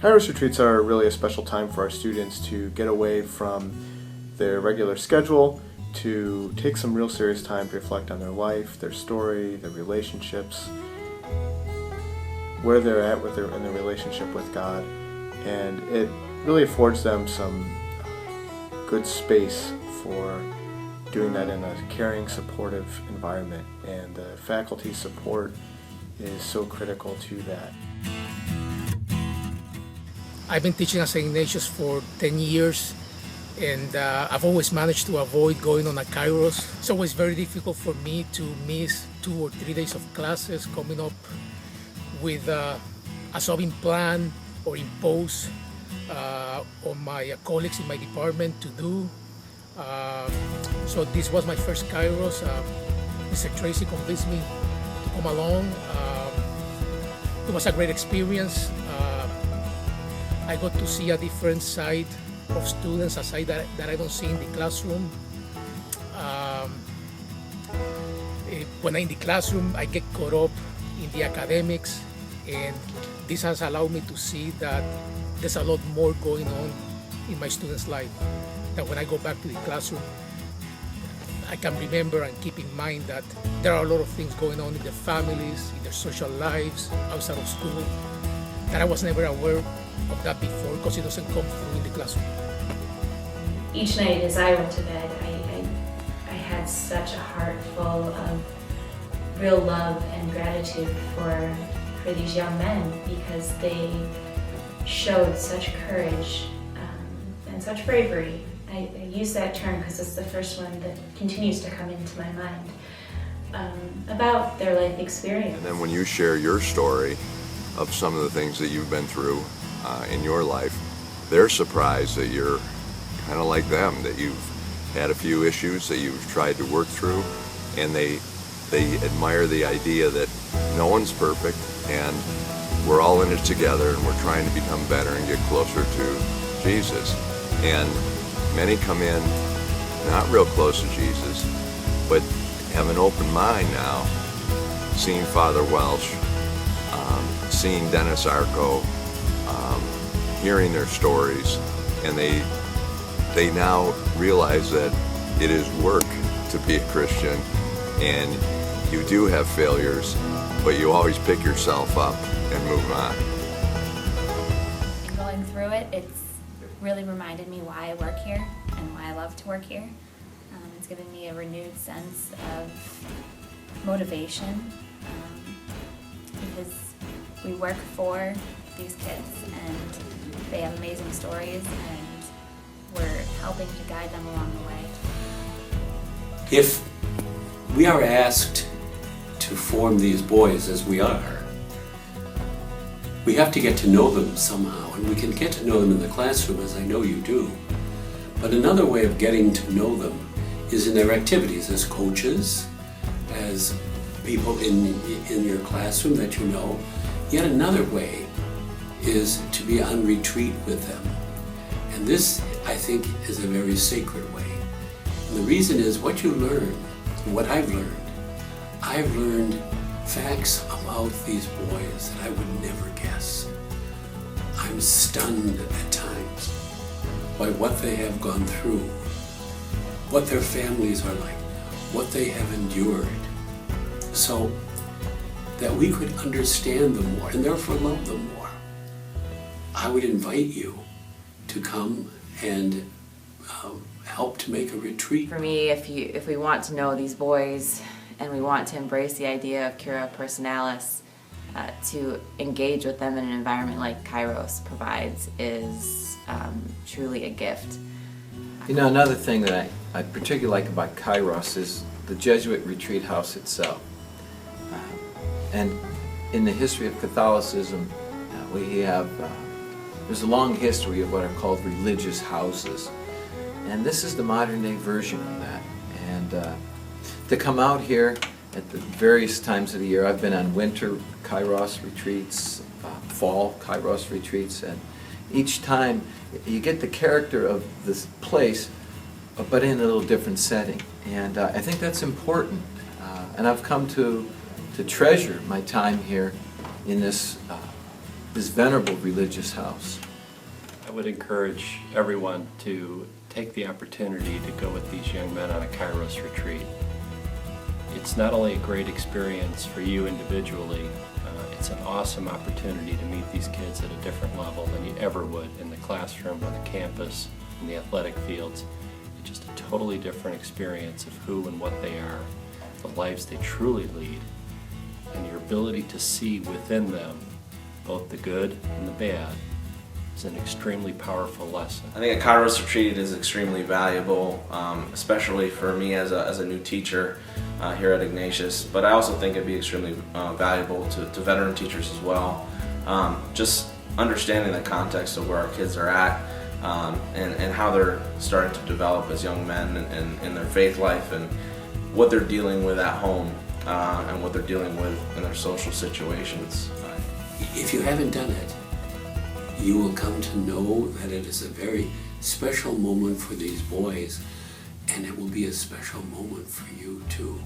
Kairos Retreats are really a special time for our students to get away from their regular schedule, to take some real serious time to reflect on their life, their story, their relationships, where they're at in their relationship with God, and it really affords them some good space for doing that in a caring, supportive environment, and the faculty support is so critical to that. I've been teaching at St. Ignatius for 10 years, and I've always managed to avoid going on a Kairos. It's always very difficult for me to miss 2 or 3 days of classes, coming up with a solving plan or impose on my colleagues in my department to do. So this was my first Kairos. Mr. Tracy convinced me to come along. It was a great experience. I got to see a different side of students, a side that I don't see in the classroom. When I'm in the classroom, I get caught up in the academics, and this has allowed me to see that there's a lot more going on in my students' life. That when I go back to the classroom, I can remember and keep in mind that there are a lot of things going on in their families, in their social lives, outside of school, that I was never aware of that before because it doesn't come through in the classroom. Each night as I went to bed, I had such a heart full of real love and gratitude for these young men, because they showed such courage and such bravery. I use that term because it's the first one that continues to come into my mind about their life experience. And then when you share your story of some of the things that you've been through in your life, they're surprised that you're kind of like them, that you've had a few issues that you've tried to work through, and they admire the idea that no one's perfect and we're all in it together and we're trying to become better and get closer to Jesus. And many come in not real close to Jesus, but have an open mind now, seeing Father Welsh, seeing Dennis Arko, hearing their stories, and they now realize that it is work to be a Christian, and you do have failures, but you always pick yourself up and move on. Going through it, it's really reminded me why I work here and why I love to work here. It's given me a renewed sense of motivation, because we work for these kids and they have amazing stories, and we're helping to guide them along the way. If we are asked to form these boys as we are, we have to get to know them somehow, and we can get to know them in the classroom, as I know you do. But another way of getting to know them is in their activities as coaches, as people in your classroom that you know. Yet another way is to be on retreat with them. And this, I think, is a very sacred way. And the reason is what you learn, what I've learned facts about these boys that I would never guess. I'm stunned at times by what they have gone through, what their families are like, what they have endured, so that we could understand them more and therefore love them more. I would invite you to come and help to make a retreat. For me, if we want to know these boys and we want to embrace the idea of cura personalis, to engage with them in an environment like Kairos provides is truly a gift. You know, another thing that I particularly like about Kairos is the Jesuit retreat house itself. And in the history of Catholicism, we have, there's a long history of what are called religious houses. And this is the modern day version of that. And to come out here at the various times of the year, I've been on winter Kairos retreats, fall Kairos retreats, and each time you get the character of this place, but in a little different setting. And I think that's important. And I've come to treasure my time here in this this venerable religious house. I would encourage everyone to take the opportunity to go with these young men on a Kairos retreat. It's not only a great experience for you individually, it's an awesome opportunity to meet these kids at a different level than you ever would in the classroom, on the campus, in the athletic fields. It's just a totally different experience of who and what they are, the lives they truly lead, and your ability to see within them both the good and the bad is an extremely powerful lesson. I think a Kairos retreat is extremely valuable, especially for me as a new teacher here at Ignatius, but I also think it'd be extremely valuable to veteran teachers as well. Just understanding the context of where our kids are at and how they're starting to develop as young men in their faith life and what they're dealing with at home and what they're dealing with in their social situations. If you haven't done it, you will come to know that it is a very special moment for these boys, and it will be a special moment for you too.